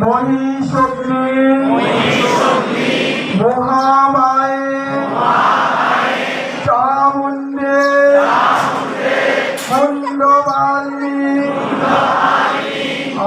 মহিষগ্নি মহামায়ে চামুণ্ডে মুণ্ডমালিনী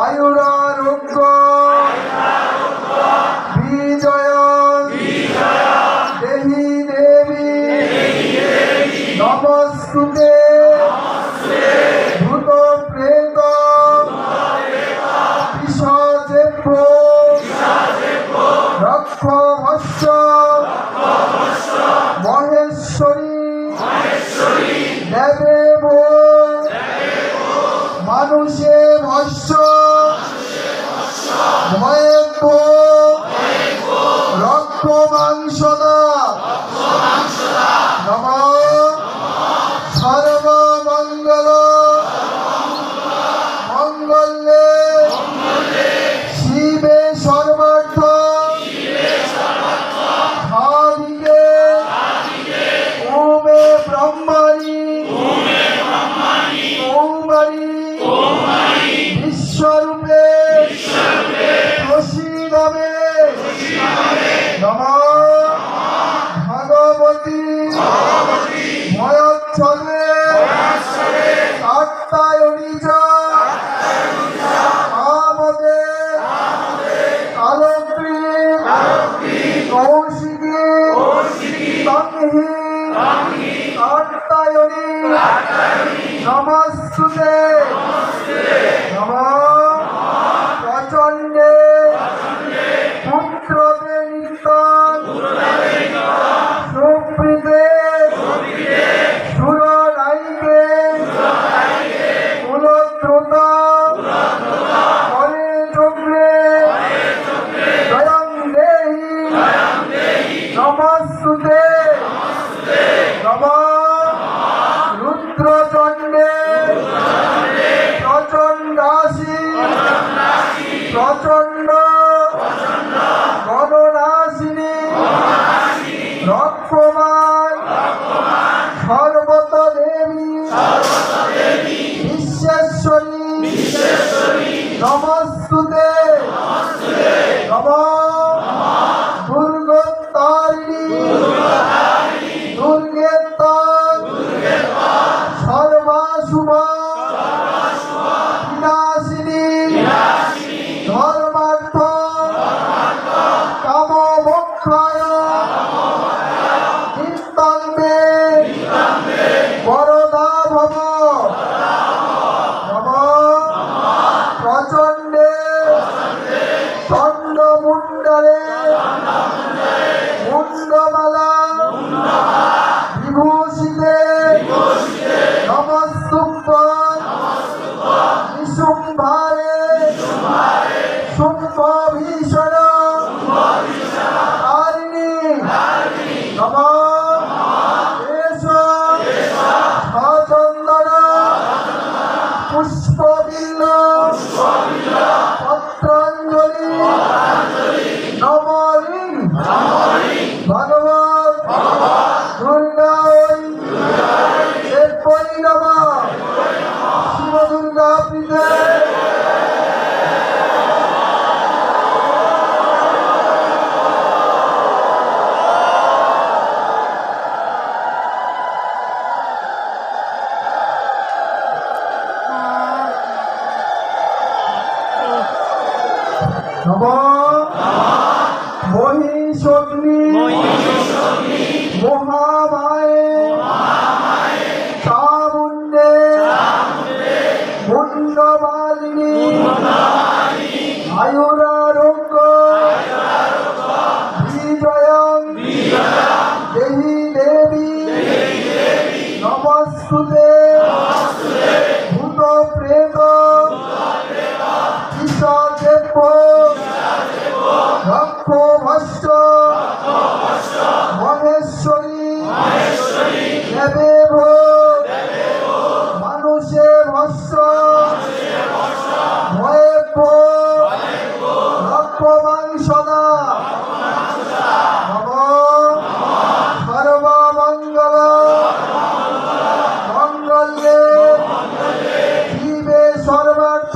আয়ুরারোগ্য বিজয় দেহি দেবী নমস্তুতে ভূত প্রেত পিশাচেভ্য রক্ষ ভস্য মহেশ্বরী দেবেব মানুষে ভস্য ভয়েভ্য রক্ষ মাংসদা নমঃ সর্বমঙ্গল মঙ্গলে শিবে সর্বার্থ সাধিকে ওমে ব্রহ্মাণি কৌমারী বিশ্বরূপে প্রসীদমে নমঃ ভগবতী ময়োচ্ছদে কাত্যায়নী চ কামদে কালক্রী কৌশিকী তন্হি কাত্যায়নী নমস্তুতে নমঃ প্রচণ্ডে পুত্রতে নিত্যং সুপ্রীতে সুরনায়িকে কুলদ্রুত হরে চক্রে জয়ং দেহি নমস্তুতে নমঃ রুদ্রচণ্ডে প্রচণ্ডাসি প্রচণ্ড গণনাশিনী রক্ষমান সর্বত দেবী বিশ্বেশ্বরী নমস্তুতে নমঃ দুর্গোত্তারিণী দুর্গেত্তর সর্বাশুভ বিনাশিনী ধর্মার্থ কামমোক্ষায় নিত্যম্বে বরদা ভব নমঃ প্রচণ্ডে চণ্ডমুণ্ডলে মুণ্ডমালা বিভূষিতে নমস্তুভ্যং নিশুম্ভারে শুম্ভভীষণ তারিণী নমঃ এষ সচন্দন পুষ্পবিল্ল পত্রাঞ্জলি নমরিং ভগবৎ দুর্গায় দেবৈ নমঃ শিব দুর্গা প্রীতে নমঃ মহিষগ্নি মহামায়ে চামুণ্ডে মুণ্ডমালিনী আয়ুরারোগ্য বিজয়ং দেহি দেবী নমস্তুতে ভূত প্রেত পিশাচেভ্য রক্ষ ভস্য মহেশ্বরী দেবেব মানুষে ভস্য ভয়েভ্য রক্ষ মাংসদা নমঃ সর্বমঙ্গল মঙ্গলে শিবে সর্বার্থ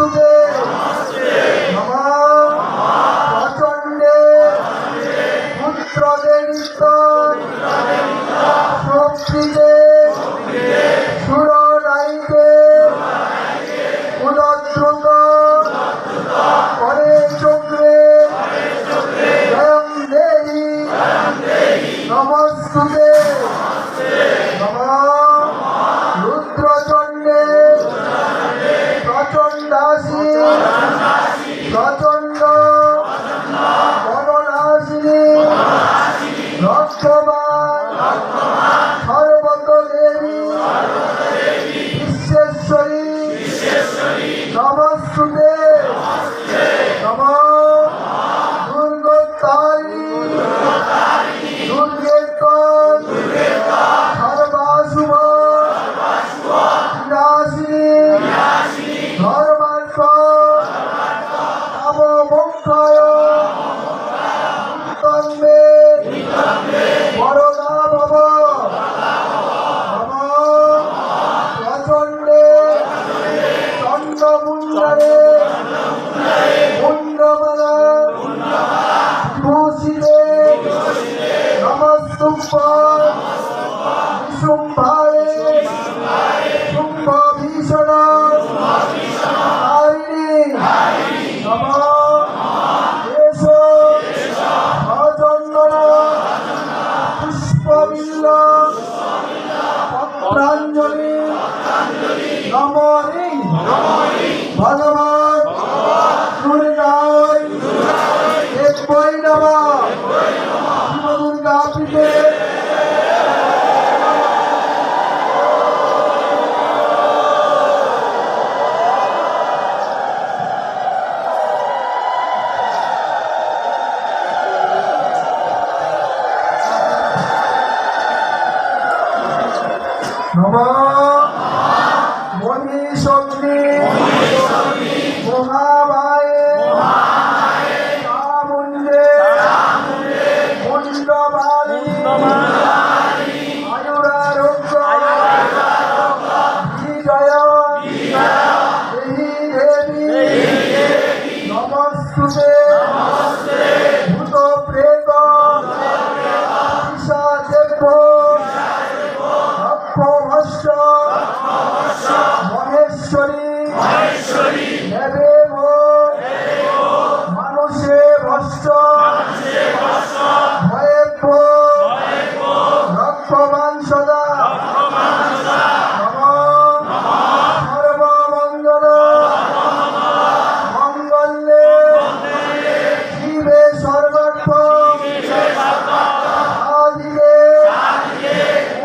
নমস্তুতে নমঃ প্রচণ্ডে পুত্রদে নিত্যং শক্তিতে সুরনাইকে উদদ্রুত করে চক্রে জয়ং দেহি নমস্তুতে নমঃ রুদ্রচণ্ডে প্রচণ্ডাসি প্রচণ্ড গণনাশিনী রক্তবান সর্বত দেবী বিশ্বেশ্বরী নমস্তুতে নমঃ দুর্গোত্তারি দুর্গেশ্বর সর্বাশুভ বিনাশিনী ধর্মার্থ কামমোক্ষয় নিত্যম্বে বরদা ভব নমঃ প্রচণ্ডে চণ্ডমুণ্ডলে মুণ্ডমালা বিভূষিতে নমস্তুভ্যং নিশুম্ভায় শুম্ভভীষণ হারিণী নমঃ এষ সচন্দন পুষ্পবিল্ল পত্রাঞ্জলি নমঃ ভগবান দুর্গায় দেব্যৈ নমঃ শিব দুর্গা পীঠে নমঃ মহিষগ্নি মহামায়ে চামুণ্ডে মুণ্ডমালি আয়ুরারোগ্য বিজয় দেহি দেবী নমস্তুতে ভূত প্রেত পিশাচেভ্য ভস্য মহেশ্বরী দেবেব মানুষে ভস্য ভয়েভ্য রক্তবান সদা নমঃ সর্বমঙ্গল মঙ্গলে শিবে সর্বার্থ সাধিকে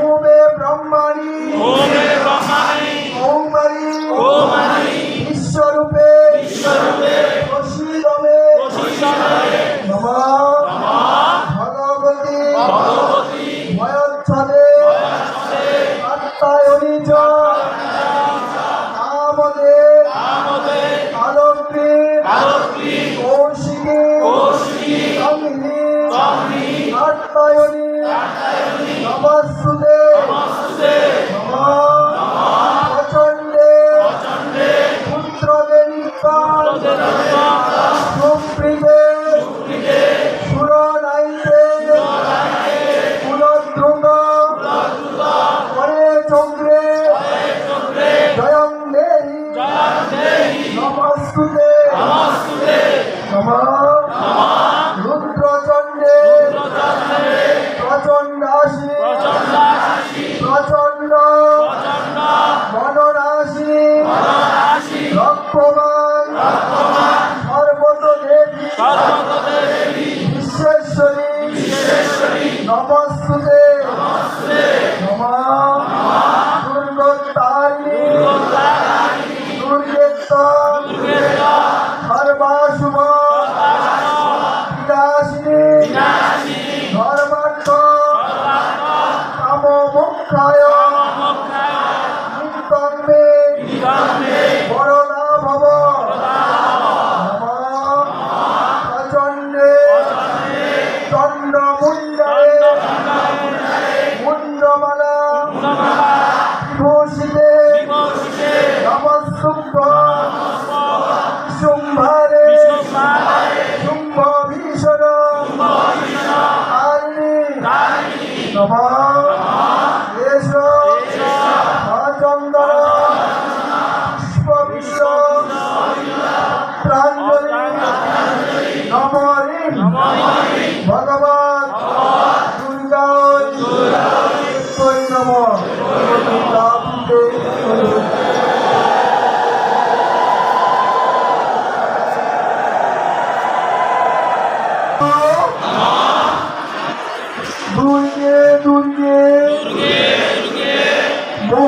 ওমে ব্রহ্মাণি ওমারি বিশ্বরূপে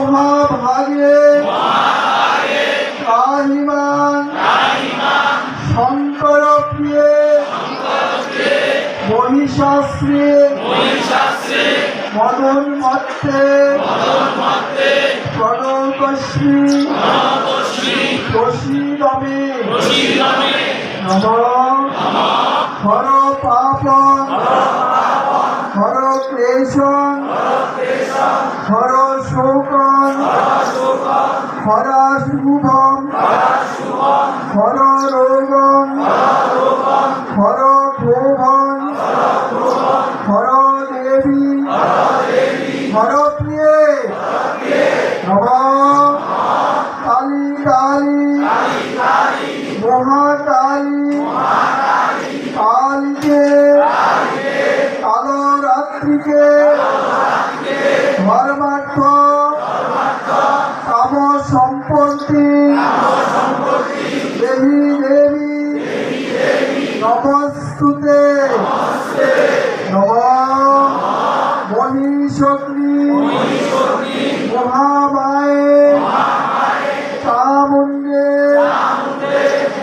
মহাভাগে কাহিমান শঙ্কর প্রিয়ে মহিষাশ্রী মদন মত্তে প্রণতশ্রী প্রসীদমে নমঃ হর পাপন হর ক্লেশন হর শোকন হরা শুভম হর রোগন হর ক্ষোভন হর দেবী হর প্রিয়ে নমঃ কালী কালী মহাকালী কালীকে কালরাত্রিকে ধর্মার্থ কাম সম্পত্তি দেবী দেবী নমস্তুতে নমঃ মহিষগ্নি মহামায়ে চামুণ্ডে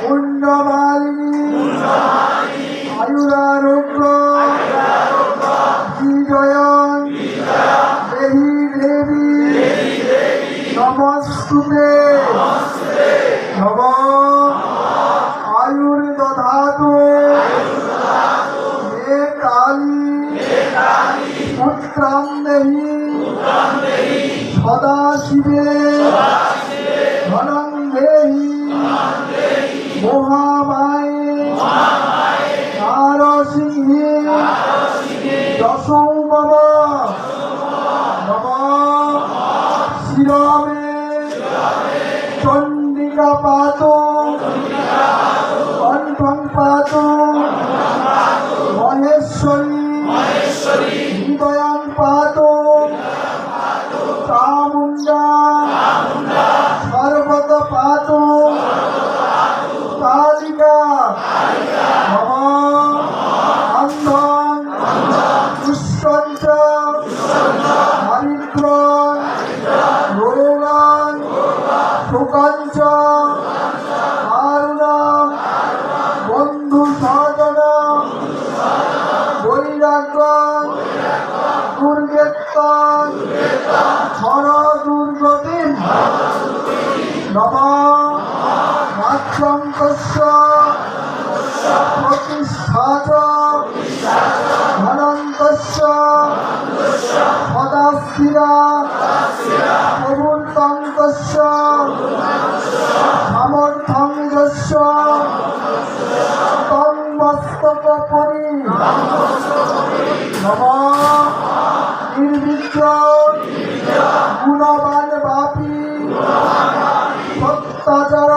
মুণ্ডমালিনী আয়ুরারোগ্য বিজয়ন দেবী দেবী নমস্তুতে নমঃ আয়ুর্দধাতু হে কালী পুত্রাম দেহি সদা শিবে ধনং দেহি মহামায়ে নারসিংহে দশৌ মম নমঃ শিরমে চণ্ডিকা পাতো কণ্ঠং পাতো মহেশ্বরী হৃদয়ং পাতো চামুণ্ডা সর্বত পাতো কালিকা নমঃ অন্ধং দুষ্টঞ্চ দারিদ্রং রোগাং শোকাঞ্চ কারুণাং বন্ধু সহজনং বৈরাগ্যং দুর্গেত্তং হর দুর্গতিম নমঃ রাজ্যঙ্কস্য প্রতিষ্ঠাচ ধনন্তস্য সদাস্থিরা প্রভুন্তঙ্কস্য সামর্থ্যং যস্য তং মস্তকপরি নমঃ নির্বিঘ্ন গুণবান বাপী সত্যাচার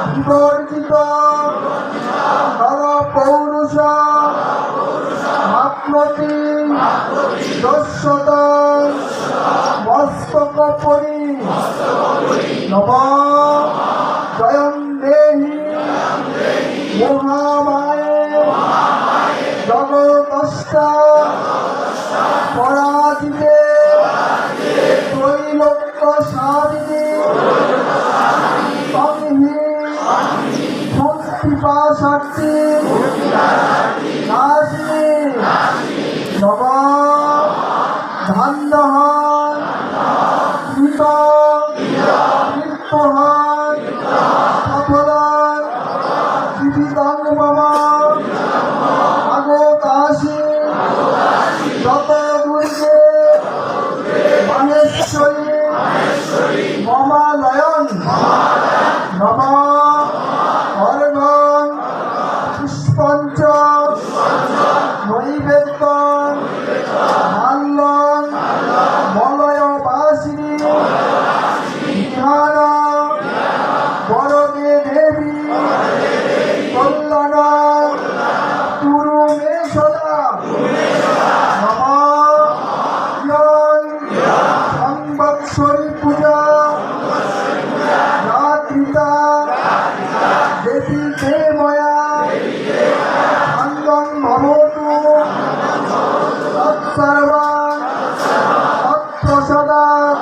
বিবর্জিত নর পৌরুষ আত্মতি দস্যত মস্তক পরি নমঃ জয়ং দেহি মহামায়ে জগতস্তা পরাজিতে ত্রৈলোক্য সাধিনী সংহি মুক্তিপাশার্থী নাশিনী নমঃ ধান্যহন কৃত কীর্তহন সফলন জীবিতং মম আগতাসি যত দুর্গে মহেশ্বরী মমালয়ন নমঃ অর্ঘ্যং পুষ্পঞ্চ নৈবেদ্যং মাল্যং মলয়বাসিনী বিহার বরদে দেবী কল্যাণ কুরু মে সদা নমঃ সংবৎসরী পূজা রাত্রিতা দেবী দেবয়া অঙ্গং ভবতু তৎসর্বাং তৎপ্রসাদাৎ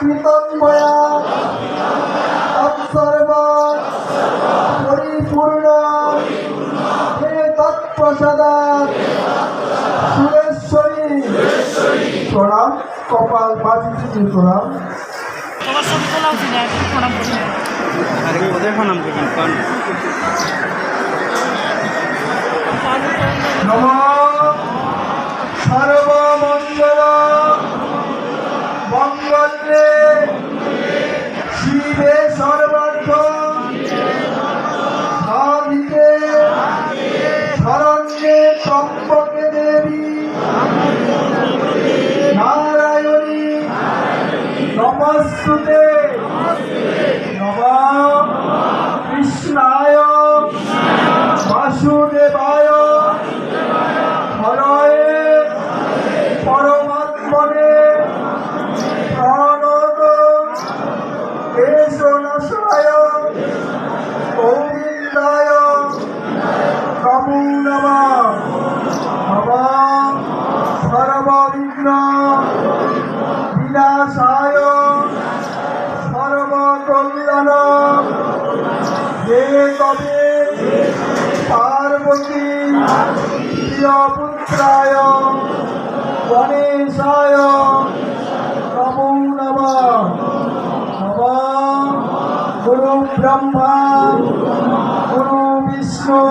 কৃতজ্ঞয়া তৎসর্ব পরিপূর্ণ হে তৎপ্রসাদাৎ সুরেশ্বরী প্রণাম কপাল বাজিতে প্রণাম তোমার ছবি তোলা উচিত না একটু প্রণাম করি না আরে ওদের প্রণাম করবেন কোন নম সর্বমঙ্গল মঙ্গলে শিবে সর্বার্থ সাধিকে শরণ্যে ত্রম্বকে দেবী নারায়ণী নমস্তুতে নমঃ কৃষ্ণায় বাসুদেবায় হরয়ে পরমাত্মনে প্রণত কেশনাশায় গোবিন্দায় নমো নমঃ নমঃ সর্ববিঘ্ন বিনাশায় সর্বকল্যাণ হে তবে পার্বতী প্রিয়পুত্রায় গণেশায় নমো নমঃ নমঃ গুরু ব্রহ্মা গুরু বিষ্ণু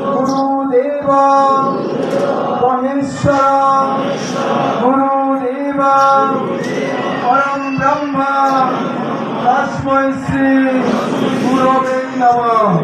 গুরুদেব মহেশ্বর গুরুদেব পরম ব্রহ্মা তস্मै শ্রী গুরবে নমঃ।